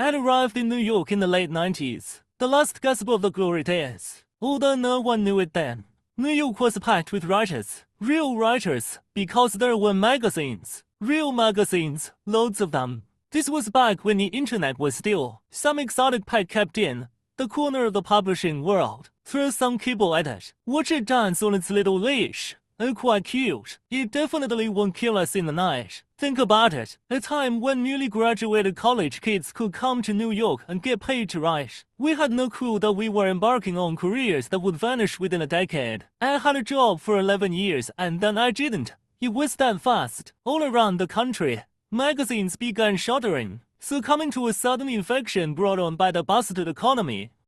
I'd arrived in New York in the late 90s, the last gasp of the glory days, although no one knew it then. New York was packed with writers, real writers, because there were magazines, real magazines, loads of them. This was back when the internet was still some exotic pet kept in the corner of the publishing world. Throw some kibble at it, watch it dance on its little leash. Oh, quite cute. It definitely won't kill us in the night. Think about it, a time when newly graduated college kids could come to New York and get paid to write. We had no clue that we were embarking on careers that would vanish within a decade. I had a job for 11 years and then I didn't. It was that fast. All around the country, magazines began shuttering, succumbing to a sudden infection brought on by the busted economy.